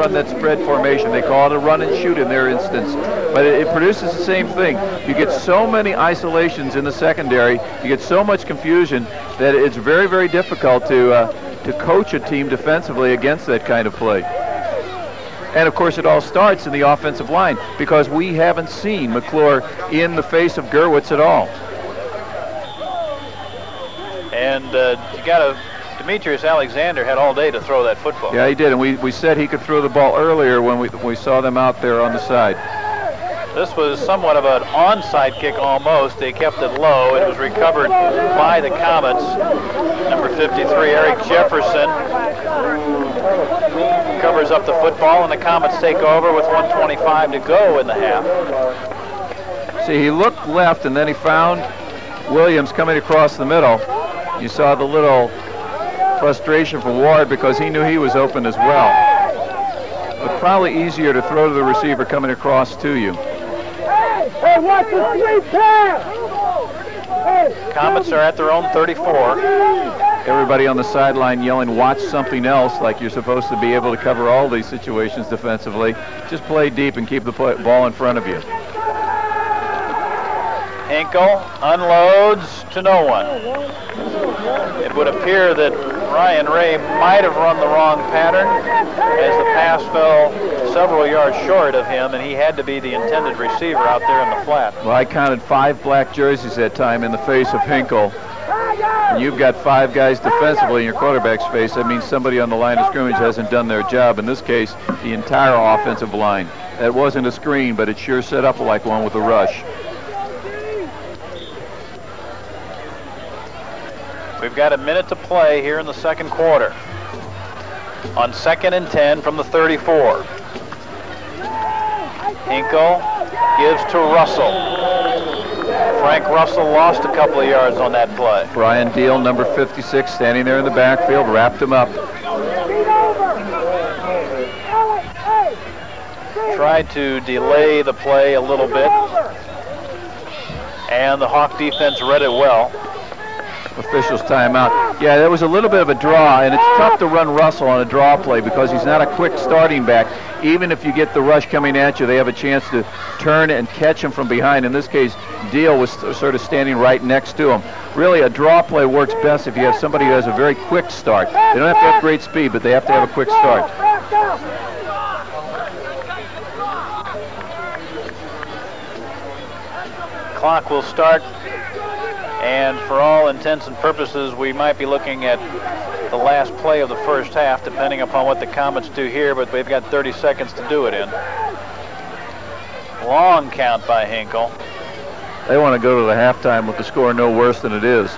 run that spread formation. They call it a run and shoot in their instance, but it produces the same thing. You get so many isolations in the secondary, you get so much confusion that it's very, very difficult to coach a team defensively against that kind of play. And of course it all starts in the offensive line, because we haven't seen McCluer in the face of Gerwitz at all. And you got to, Demetrius Alexander had all day to throw that football. Yeah, he did, and we said he could throw the ball earlier when we saw them out there on the side. This was somewhat of an onside kick almost. They kept it low. It was recovered by the Comets. Number 53, Eric Jefferson, covers up the football, and the Comets take over with 1:25 to go in the half. See, he looked left, and then he found Williams coming across the middle. You saw the little frustration from Ward because he knew he was open as well. But probably easier to throw to the receiver coming across to you. Hey, watch the sweep pass! Comets are at their own 34. Everybody on the sideline yelling, watch something else, like you're supposed to be able to cover all these situations defensively. Just play deep and keep the ball in front of you. Hinkle unloads to no one. It would appear that Ryan Ray might have run the wrong pattern, as the pass fell several yards short of him, and he had to be the intended receiver out there in the flat. Well, I counted 5 black jerseys that time in the face of Hinkle. And you've got 5 guys defensively in your quarterback's face. That means somebody on the line of scrimmage hasn't done their job. In this case, the entire offensive line. That wasn't a screen, but it sure set up like one with a rush. We've got a minute to play here in the second quarter. On 2nd and 10 from the 34. Hinkle gives to Russell. Frank Russell lost a couple of yards on that play. Brian Deal, number 56, standing there in the backfield, wrapped him up. Tried to delay the play a little bit, and the Hawk defense read it well. Officials timeout. Yeah, there was a little bit of a draw, and it's tough to run Russell on a draw play because he's not a quick starting back. Even if you get the rush coming at you, they have a chance to turn and catch him from behind. In this case, Deal was sort of standing right next to him. Really, a draw play works best if you have somebody who has a very quick start. They don't have to have great speed, but they have to have a quick start. Clock will start, and for all intents and purposes, we might be looking at the last play of the first half, depending upon what the Comets do here, but we've got 30 seconds to do it in. Long count by Hinkle. They want to go to the halftime with the score no worse than it is.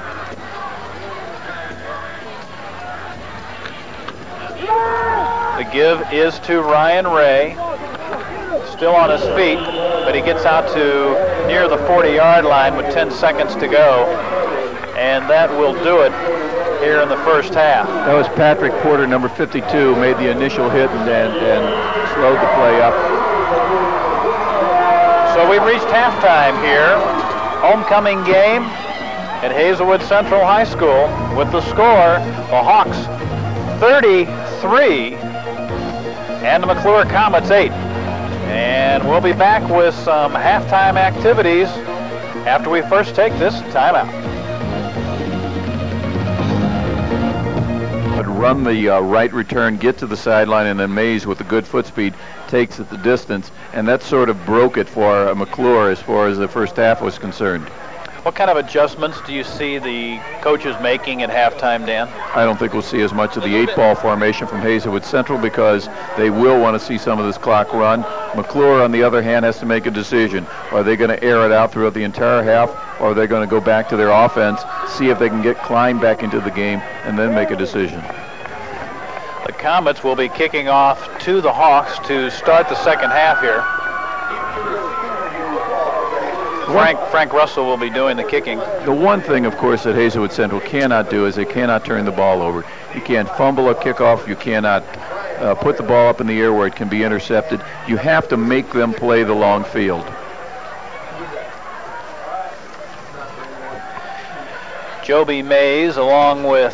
The give is to Ryan Ray. Still on his feet, but he gets out to near the 40-yard line with 10 seconds to go, and that will do it here in the first half. That was Patrick Porter, number 52, made the initial hit and slowed the play up. So we've reached halftime here. Homecoming game at Hazelwood Central High School with the score, the Hawks 33 and the McCluer Comets 8. And we'll be back with some halftime activities after we first take this timeout. Would run the right return, get to the sideline, and then Mays with a good foot speed takes it the distance, and that sort of broke it for McCluer as far as the first half was concerned. What kind of adjustments do you see the coaches making at halftime, Dan? I don't think we'll see as much of the 8-ball formation from Hazelwood Central because they will want to see some of this clock run. McCluer, on the other hand, has to make a decision. Are they going to air it out throughout the entire half, or are they going to go back to their offense, see if they can get Klein back into the game, and then make a decision? The Comets will be kicking off to the Hawks to start the second half here. Frank Russell will be doing the kicking. The one thing, of course, that Hazelwood Central cannot do is they cannot turn the ball over. You can't fumble a kickoff. You cannot put the ball up in the air where it can be intercepted. You have to make them play the long field. Joby Mays, along with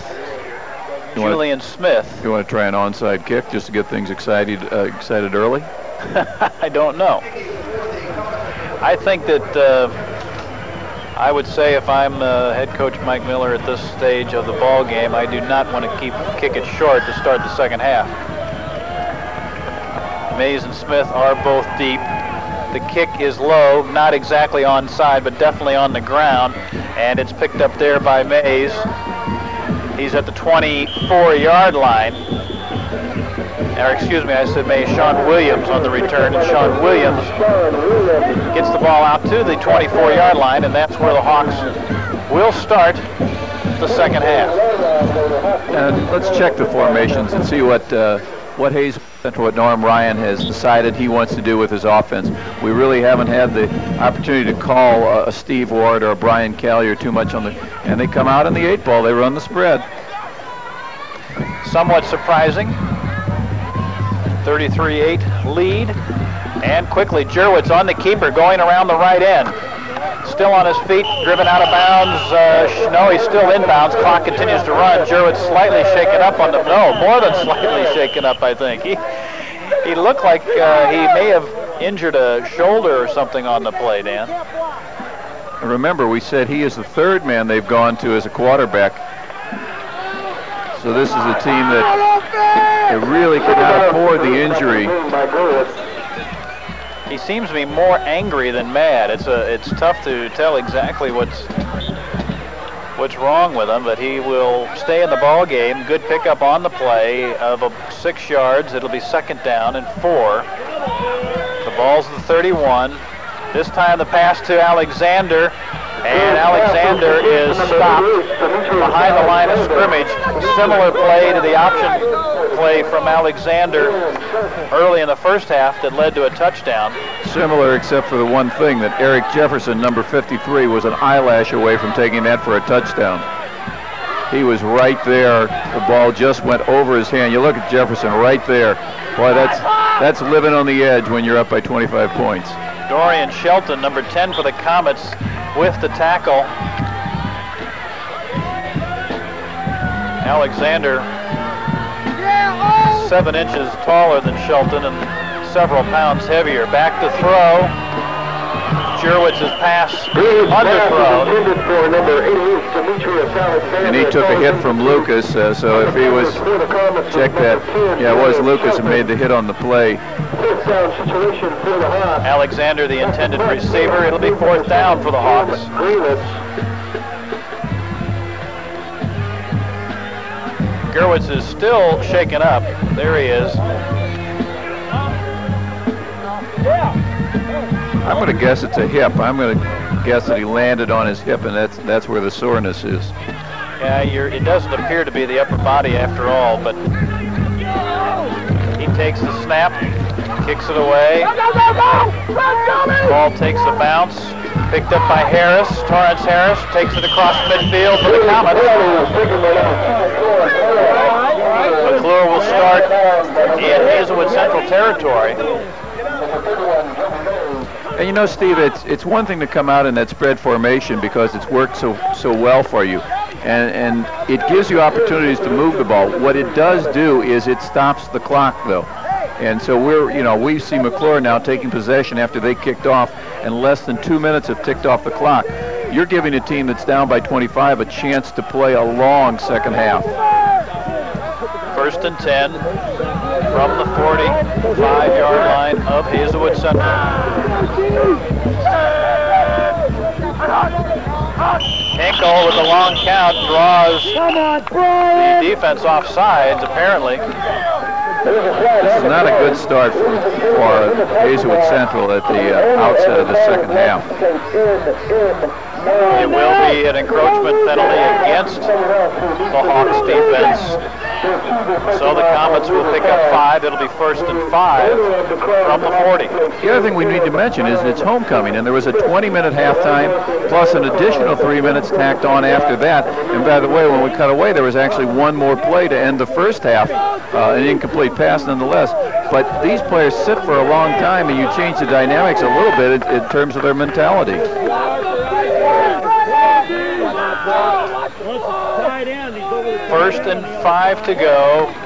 Julian Smith. You want to try an onside kick just to get things excited early? I don't know. I think that I would say if I'm head coach Mike Miller at this stage of the ball game, I do not want to kick it short to start the second half. Mays and Smith are both deep. The kick is low, not exactly onside, but definitely on the ground, and it's picked up there by Mays. He's at the 24-yard line. Or excuse me, I said Mays. Sean Williams on the return, and Sean Williams gets the ball out to the 24-yard line, and that's where the Hawks will start the second half. And let's check the formations and see what Hazelwood Central, what Norm Ryan has decided he wants to do with his offense. We really haven't had the opportunity to call a Steve Ward or a Brian Callier too much on the, and they come out in the 8-ball. They run the spread. Somewhat surprising. 33-8 lead, and quickly Jerwitz on the keeper going around the right end. Still on his feet, driven out of bounds. No, he's still inbounds. Clock continues to run. Jerwitz slightly shaken up on the, no, more than slightly shaken up, I think. He looked like he may have injured a shoulder or something on the play, Dan. Remember, we said he is the third man they've gone to as a quarterback. So this is a team that they really cannot afford the injury. He seems to be more angry than mad. It's tough to tell exactly what's wrong with him, but he will stay in the ball game. Good pickup on the play of 6 yards. It'll be second down and 4. The ball's the 31. This time the pass to Alexander, and Alexander is stopped behind the line of scrimmage. Similar play to the option play from Alexander early in the first half that led to a touchdown. Similar, except for the one thing, that Eric Jefferson, number 53, was an eyelash away from taking that for a touchdown. He was right there. The ball just went over his hand. You look at Jefferson right there. Boy, that's living on the edge when you're up by 25 points. Dorian Shelton, number 10 for the Comets, with the tackle. Alexander, 7 inches taller than Shelton and several pounds heavier. Back to throw. Jerwitz's pass underthrown. And he took a hit from Lucas, so if he was, check that, yeah, it was Lucas who made the hit on the play. Alexander, the intended receiver. It'll be 4th down for the Hawks. Gerwitz is still shaken up. There he is. I'm going to guess it's a hip. I'm going to guess that he landed on his hip, and that's where the soreness is. Yeah, it doesn't appear to be the upper body after all, but he takes the snap, kicks it away. Ball takes a bounce, picked up by Harris. Torrance Harris takes it across midfield for the Comets. McCluer will start in Hazelwood Central territory. And you know, Steve, it's one thing to come out in that spread formation because it's worked so well for you, and it gives you opportunities to move the ball. What it does do is it stops the clock, though. And so we see McCluer now taking possession after they kicked off, and less than 2 minutes have ticked off the clock. You're giving a team that's down by 25 a chance to play a long second half. 1st and 10 from the 45-yard line of Hazelwood Central. Hinkle with a long count draws the defense off sides, apparently. This is not a good start for Hazelwood Central at the outset of the second half. It will be an encroachment penalty against the Hawks defense. So the Comets will pick up 5. It'll be 1st and 5 from the 40. The other thing we need to mention is it's homecoming, and there was a 20-minute halftime plus an additional 3 minutes tacked on after that. And by the way, when we cut away, there was actually one more play to end the first half, an incomplete pass nonetheless. But these players sit for a long time, and you change the dynamics a little bit in terms of their mentality. First and 5 to go.